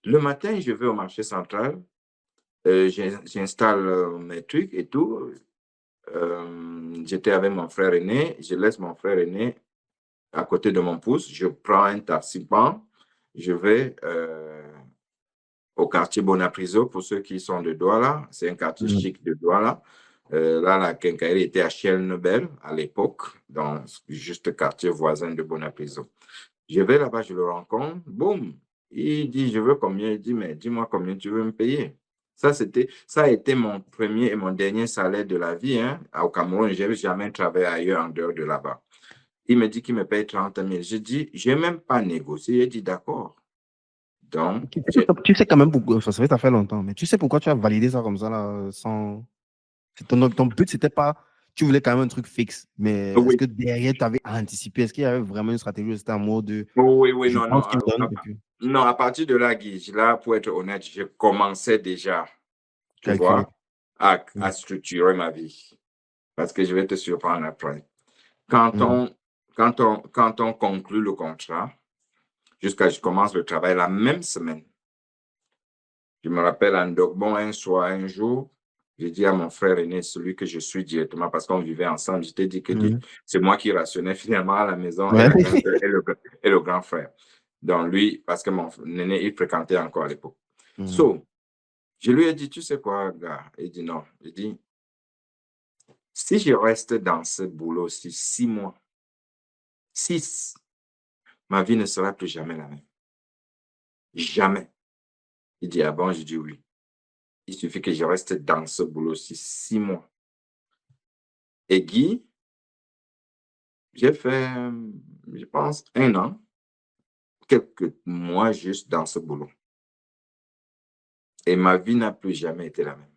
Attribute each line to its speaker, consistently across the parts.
Speaker 1: Le matin, je vais au marché central, j'installe mes trucs et tout. J'étais avec mon frère aîné, je laisse mon frère aîné à côté de mon pouce, je prends un taxi-pan, je vais au quartier Bonapriso pour ceux qui sont de Douala. C'est un quartier
Speaker 2: Mhm.
Speaker 1: chic de Douala. Là, la quincaillerie était à Chelnebel à l'époque, dans juste quartier voisin de Bonapriso. Je vais là-bas, je le rencontre, boum, il dit, je veux combien? Il dit, mais dis-moi combien tu veux me payer. Ça a été mon premier et mon dernier salaire de la vie, hein. Au Cameroun, je n'avais jamais travaillé ailleurs en dehors de là-bas. Il me dit qu'il me paye 30 000. Je dis, je n'ai même pas négocié. Il dit, d'accord. Donc,
Speaker 2: Tu sais quand même pourquoi, enfin, ça fait, ça fait longtemps, mais tu sais pourquoi tu as validé ça comme ça, là, sans. Ton but, c'était pas. Tu voulais quand même un truc fixe, mais est-ce
Speaker 1: oui,
Speaker 2: que derrière, tu avais anticipé? Est-ce qu'il y avait vraiment une stratégie ou c'était un mot de
Speaker 1: oui, oui,
Speaker 2: je
Speaker 1: non, non.
Speaker 2: pense qu'il me donne et puis
Speaker 1: Non, à partir de là, Guy, là, pour être honnête, je commençais déjà, tu
Speaker 2: calculer?
Speaker 1: vois, à,
Speaker 2: Mhm.
Speaker 1: à structurer ma vie. Parce que je vais te surprendre après. Quand
Speaker 2: Mhm.
Speaker 1: on, quand on conclut le contrat, jusqu'à ce que je commence le travail la même semaine, je me rappelle en Dogbon un soir, un jour, j'ai dit à mon frère aîné, celui que je suis directement, parce qu'on vivait ensemble, je t'ai dit que
Speaker 2: Mhm.
Speaker 1: c'est moi qui rationnais finalement à la maison et
Speaker 2: Ouais.
Speaker 1: la grande sœur et le grand frère. Donc lui, parce que mon aîné, il fréquentait encore à l'époque.
Speaker 2: Mhm.
Speaker 1: So, je lui ai dit, tu sais quoi, gars? Il dit non. Il dit, si je reste dans ce boulot-ci 6 mois, 6, ma vie ne sera plus jamais la même. Jamais. Il dit, ah bon? Je dis oui. Il suffit que je reste dans ce boulot-ci 6 mois. Et Guy, j'ai fait, je pense, 1 an, quelques mois juste dans ce boulot. Et ma vie n'a plus jamais été la même.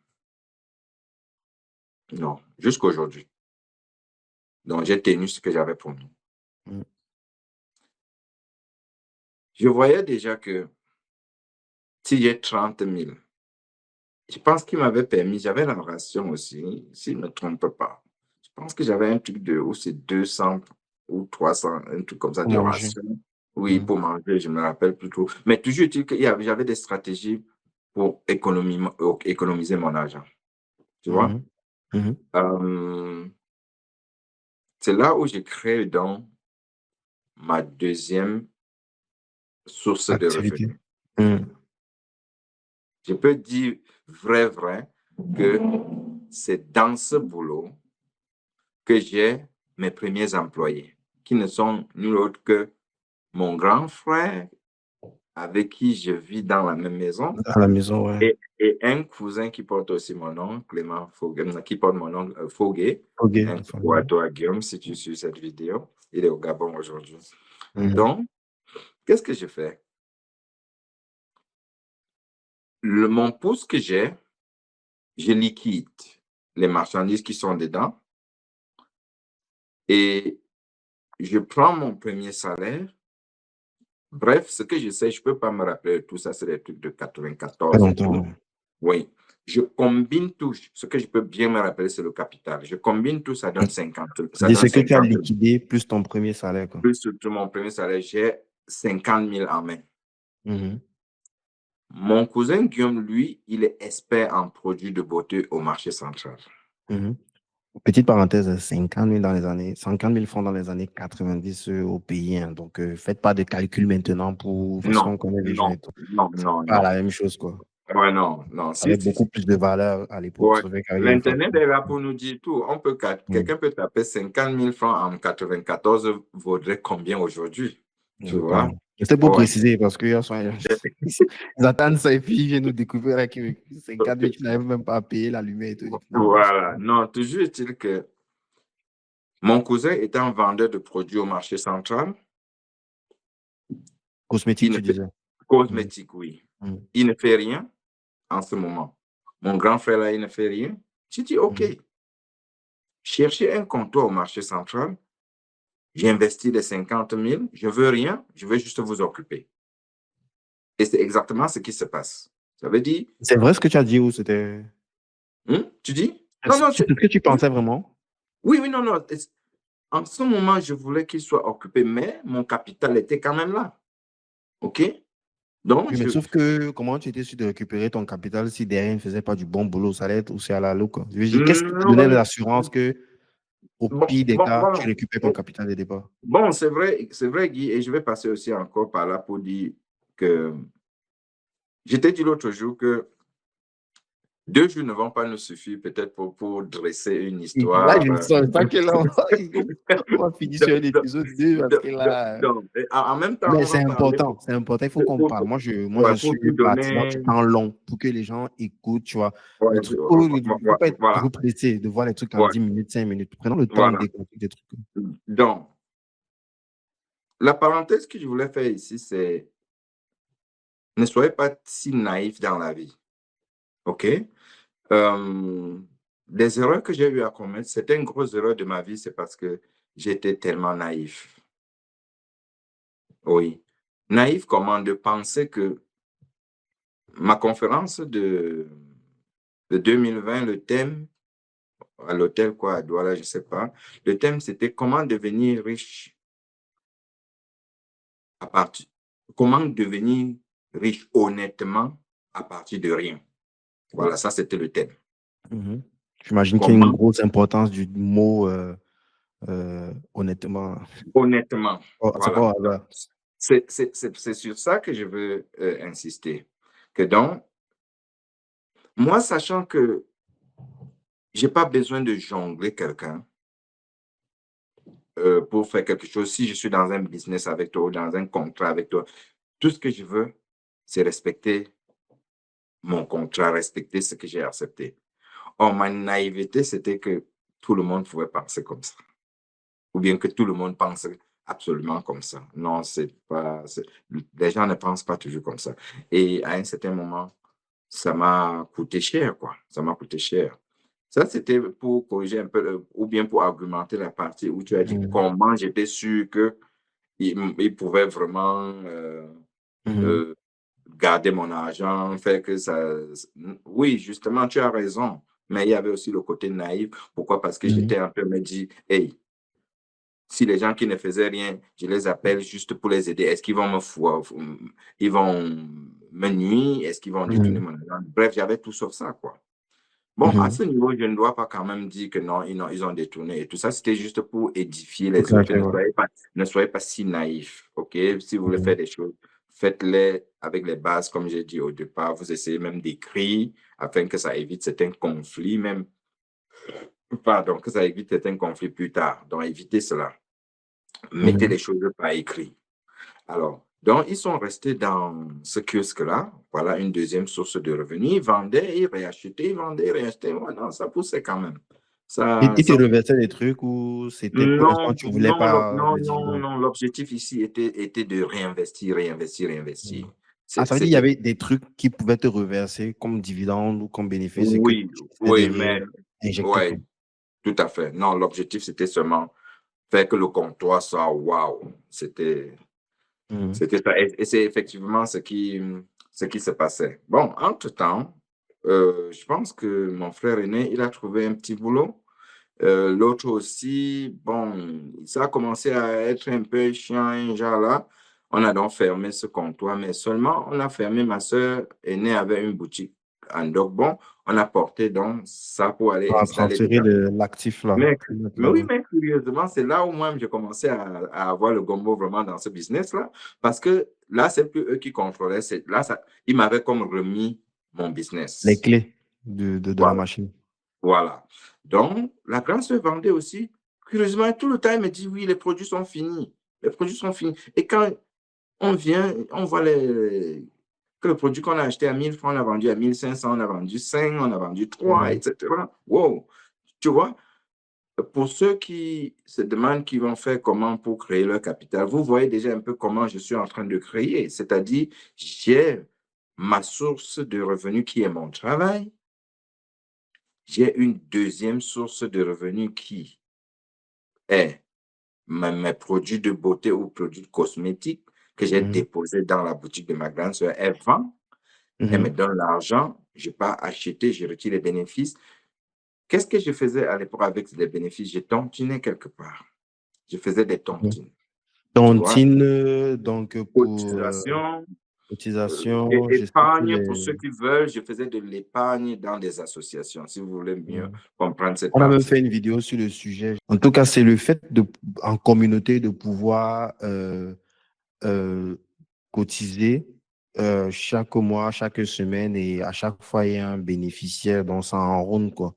Speaker 1: Non, jusqu'à aujourd'hui. Donc, j'ai tenu ce que j'avais promis.
Speaker 2: Mhm.
Speaker 1: Je voyais déjà que si j'ai 30 000, je pense qu'il m'avait permis, j'avais la ration aussi, s'il ne me trompe pas. Je pense que j'avais un truc de, ou c'est 200 ou 300, un truc comme ça
Speaker 2: Pour
Speaker 1: de
Speaker 2: manger.
Speaker 1: ration. Oui,
Speaker 2: Mhm.
Speaker 1: pour manger, je ne me rappelle plus trop. Mais toujours est-il qu'il y avait, j'avais des stratégies pour économiser mon argent. Tu vois?
Speaker 2: Mhm. Mhm.
Speaker 1: Euh, c'est là où j'ai créé donc ma deuxième source de
Speaker 2: Activité.
Speaker 1: revenus.
Speaker 2: Mhm.
Speaker 1: Je peux dire vrai, que c'est dans ce boulot que j'ai mes premiers employés, qui ne sont nul autre que mon grand frère, avec qui je vis dans la même maison,
Speaker 2: À la maison, ouais.
Speaker 1: et un cousin qui porte aussi mon nom, Clément Foguet, qui porte mon nom Foguet,
Speaker 2: Ok.
Speaker 1: un
Speaker 2: Enfin,
Speaker 1: coucou à toi, Guillaume, si tu suis cette vidéo. Il est au Gabon aujourd'hui.
Speaker 2: mhm.
Speaker 1: Donc, qu'est-ce que je fais? Mon pouce que j'ai, je liquide les marchandises qui sont dedans et je prends mon premier salaire. Bref, ce que je sais, je ne peux pas me rappeler de tout ça, c'est des trucs de
Speaker 2: Pas
Speaker 1: 94 et
Speaker 2: longtemps,
Speaker 1: tout.
Speaker 2: ouais.
Speaker 1: Oui, je combine tout. Ce que je peux bien me rappeler, c'est le capital. Je combine tout, ça donne 50. Ça
Speaker 2: C'est
Speaker 1: donne
Speaker 2: ce que tu as
Speaker 1: 50 000.
Speaker 2: liquidé plus ton premier salaire, quoi.
Speaker 1: Plus surtout mon premier salaire, j'ai 50 000 en main.
Speaker 2: Mhm.
Speaker 1: Mon cousin Guillaume, lui, il est expert en produits de beauté au marché central.
Speaker 2: Mhm. Petite parenthèse, 50 000 dans les années, 50 000 francs dans les années 90 au pays, hein. Donc, faites pas de calcul maintenant parce
Speaker 1: Non,
Speaker 2: qu'on connaît les gens
Speaker 1: non,
Speaker 2: et tout.
Speaker 1: non,
Speaker 2: C'est
Speaker 1: non,
Speaker 2: pas
Speaker 1: non.
Speaker 2: la même chose, quoi.
Speaker 1: Ouais, non, non.
Speaker 2: Ça
Speaker 1: Si,
Speaker 2: avait
Speaker 1: si,
Speaker 2: beaucoup
Speaker 1: si.
Speaker 2: plus de valeur à l'époque.
Speaker 1: Ouais.
Speaker 2: Ça fait qu'avec les
Speaker 1: L'Internet
Speaker 2: factures.
Speaker 1: est là pour nous dire tout.
Speaker 2: Mhm.
Speaker 1: Quelqu'un peut taper 50 000 francs en 94 vaudrait combien aujourd'hui? Tu vois?
Speaker 2: Exactement. C'était pour
Speaker 1: Ouais.
Speaker 2: préciser parce qu'ils ils attendent ça et puis ils viennent nous découvrir que 50 000 qui n'arrivent même pas à payer la lumière et tout. Non,
Speaker 1: Voilà. Non, toujours est-il que mon cousin étant vendeur de produits au marché central,
Speaker 2: cosmétique,
Speaker 1: il ne
Speaker 2: tu
Speaker 1: fait
Speaker 2: disais. Mhm.
Speaker 1: cosmétique, oui.
Speaker 2: Mhm.
Speaker 1: Il ne fait rien en ce moment. Mon grand frère là, il ne fait rien. J'ai dit, OK,
Speaker 2: Mhm.
Speaker 1: cherchez un comptoir au marché central. J'ai investi les 50 000. Je ne veux rien. Je veux juste vous occuper. Et c'est exactement ce qui se passe. Ça veut dire,
Speaker 2: C'est vrai ce que tu as dit ou c'était.
Speaker 1: tu dis? Non, non,
Speaker 2: C'est ce que tu pensais vraiment?
Speaker 1: oui, oui, non, non. En ce moment, je voulais qu'il soit occupé, mais mon capital était quand même là. OK? Donc,
Speaker 2: Oui, mais sauf que comment tu étais sûr de récupérer ton capital si derrière il ne faisait pas du bon boulot, ça allait être aussi à la loupe, quoi. Je veux dire, qu'est-ce qui te donnait
Speaker 1: non,
Speaker 2: l'assurance que, au
Speaker 1: bon,
Speaker 2: pire des
Speaker 1: bon,
Speaker 2: cas, tu
Speaker 1: bon,
Speaker 2: récupères ton
Speaker 1: bon,
Speaker 2: capital dès départ?
Speaker 1: bon, c'est vrai, Guy, et je vais passer aussi encore par là pour dire que je t'ai dit l'autre jour que 2 jours ne vont pas nous suffire peut-être pour dresser une
Speaker 2: Et là,
Speaker 1: histoire.
Speaker 2: je sens ça que là, on va finir sur un épisode 2 parce que là.
Speaker 1: En même temps,
Speaker 2: Mais
Speaker 1: on va parler
Speaker 2: c'est important, il faut qu'on
Speaker 1: pour,
Speaker 2: parle. Moi, je
Speaker 1: ouais,
Speaker 2: suis
Speaker 1: pour tout
Speaker 2: partisan
Speaker 1: donner.
Speaker 2: du temps long pour que les gens écoutent, tu vois,
Speaker 1: Ouais,
Speaker 2: le truc. Il ne faut pas être
Speaker 1: voilà,
Speaker 2: trop pressé de voir les trucs en
Speaker 1: ouais,
Speaker 2: 10 minutes, 5 minutes. Prenons le temps de
Speaker 1: voilà.
Speaker 2: découvrir des trucs.
Speaker 1: Donc, la parenthèse que je voulais faire ici, c'est ne soyez pas si naïf dans la vie. OK? Euh, les erreurs que j'ai eu à commettre, c'était une grosse erreur de ma vie, c'est parce que j'étais tellement naïf. Oui. Naïf comment? De penser que ma conférence de 2020, le thème, à l'hôtel quoi, à Douala, je sais pas, le thème c'était comment devenir riche à partir, comment devenir riche honnêtement à partir de rien. Voilà, ça c'était le thème.
Speaker 2: Mhm. J'imagine qu'il y a une
Speaker 1: Comment
Speaker 2: grosse importance du mot honnêtement.
Speaker 1: honnêtement.
Speaker 2: Oh, c'est
Speaker 1: Voilà.
Speaker 2: pas au hasard.
Speaker 1: C'est sur ça que je veux insister. Que donc, moi, sachant que j'ai pas besoin de jongler quelqu'un pour faire quelque chose, si je suis dans un business avec toi ou dans un contrat avec toi, tout ce que je veux, c'est respecter mon contrat, respecter ce que j'ai accepté. Or, ma naïveté, c'était que tout le monde pouvait penser comme ça. Ou bien que tout le monde pense absolument comme ça. Non, c'est pas. Les gens ne pensent pas toujours comme ça. Et à un certain moment, ça m'a coûté cher, quoi. Ça m'a coûté cher. Ça, c'était pour corriger un peu, ou bien pour argumenter la partie où tu as dit
Speaker 2: Mhm.
Speaker 1: comment j'étais sûr que il pouvait vraiment
Speaker 2: Mhm.
Speaker 1: euh, garder mon argent, faire que ça. Oui, justement, tu as raison. Mais il y avait aussi le côté naïf. Pourquoi? Parce que
Speaker 2: Mhm.
Speaker 1: j'étais un peu me dit, hey, si les gens qui ne faisaient rien, je les appelle juste pour les aider, est-ce qu'ils vont ils vont me nuire? Est-ce qu'ils vont détourner
Speaker 2: Mhm.
Speaker 1: mon argent? Bref, j'avais tout sauf ça, quoi. Bon, à
Speaker 2: Mhm.
Speaker 1: ce niveau, je ne dois pas quand même dire que non, ils ont détourné et tout ça. C'était juste pour édifier
Speaker 2: Pour
Speaker 1: les autres.
Speaker 2: clarifier, ouais.
Speaker 1: Ne soyez pas si naïfs, OK? Si vous voulez
Speaker 2: Mhm.
Speaker 1: faire des choses, faites-les avec les bases, comme j'ai dit au départ. Vous essayez même d'écrire afin que ça évite certains conflits, même, pardon, que ça évite certains conflits plus tard. Donc, évitez cela. Mettez
Speaker 2: Mhm.
Speaker 1: les choses par écrit. Alors, donc, ils sont restés dans ce kiosque-là. Voilà une deuxième source de revenus. Ils vendaient, ils réachetaient, ils vendaient, ils réachetaient. Ouais, non, ça poussait quand même.
Speaker 2: Il te
Speaker 1: Ça...
Speaker 2: reversait des trucs ou c'était pour l'instant, tu voulais pas les dividendes?
Speaker 1: Non. L'objectif ici était de réinvestir, réinvestir, réinvestir.
Speaker 2: Mhm. Ah, ça veut dire qu'il y
Speaker 1: C'était...
Speaker 2: avait des trucs qui pouvaient te reverser comme dividendes ou comme bénéfices et que
Speaker 1: Oui,
Speaker 2: tu essayais
Speaker 1: oui,
Speaker 2: de
Speaker 1: mais...
Speaker 2: réinjecter, quoi.
Speaker 1: Oui, tout à fait. Non, l'objectif, c'était seulement faire que le comptoir soit waouh.
Speaker 2: Mhm.
Speaker 1: C'était ça. Et c'est effectivement ce qui se passait. Bon, entre-temps, je pense que mon frère aîné, il a trouvé un petit boulot. L'autre aussi, bon, ça a commencé à être un peu chiant, genre là. On a donc fermé ce comptoir, mais seulement on a fermé, ma soeur aînée avait une boutique en Dogbon. On a porté donc ça pour aller
Speaker 2: On a
Speaker 1: installer des
Speaker 2: transféré l'actif là.
Speaker 1: mais,
Speaker 2: Puis
Speaker 1: mais
Speaker 2: maintenant,
Speaker 1: oui, mais curieusement, c'est là où moi j'ai commencé à avoir le gombo vraiment dans ce business-là. Parce que là, c'est plus eux qui contrôlaient. Là, ils m'avaient comme remis mon
Speaker 2: les
Speaker 1: business.
Speaker 2: clés de la
Speaker 1: Voilà.
Speaker 2: machine.
Speaker 1: Voilà. Donc, la grande se vendait aussi. Curieusement, tout le temps, elle me dit oui, les produits sont finis. Les produits sont finis. Et quand on vient, on voit que le produit qu'on a acheté à 1 000 francs, on a vendu à 1 500, on a vendu 5, on a vendu 3,
Speaker 2: Mhm.
Speaker 1: etc. Wow! Tu vois? Pour ceux qui se demandent qu'ils vont faire comment pour créer leur capital, vous voyez déjà un peu comment je suis en train de créer. C'est-à-dire, j'ai ma source de revenus qui est mon travail. J'ai une deuxième source de revenus qui est mes produits de beauté ou produits cosmétiques que j'ai
Speaker 2: Mhm.
Speaker 1: déposés dans la boutique de ma grande sœur. Elle vend, elle me
Speaker 2: Mhm.
Speaker 1: donne l'argent, je pars acheter, je retire les bénéfices. Qu'est-ce que je faisais à l'époque avec les bénéfices? Je tontinais quelque part. Je faisais des
Speaker 2: Mhm.
Speaker 1: tontines. Tu vois?
Speaker 2: Tontine, donc pour
Speaker 1: Cotisation.
Speaker 2: Cotisation, je sais que
Speaker 1: Épargne, pour
Speaker 2: les...
Speaker 1: ceux qui veulent, je faisais de l'épargne dans des associations, si vous voulez mieux comprendre cette
Speaker 2: On a même
Speaker 1: partie.
Speaker 2: fait une vidéo sur le sujet. En tout cas, c'est le fait de, en communauté de pouvoir euh, cotiser chaque mois, chaque semaine et à chaque fois, il y a un bénéficiaire dans ça en ronde, quoi.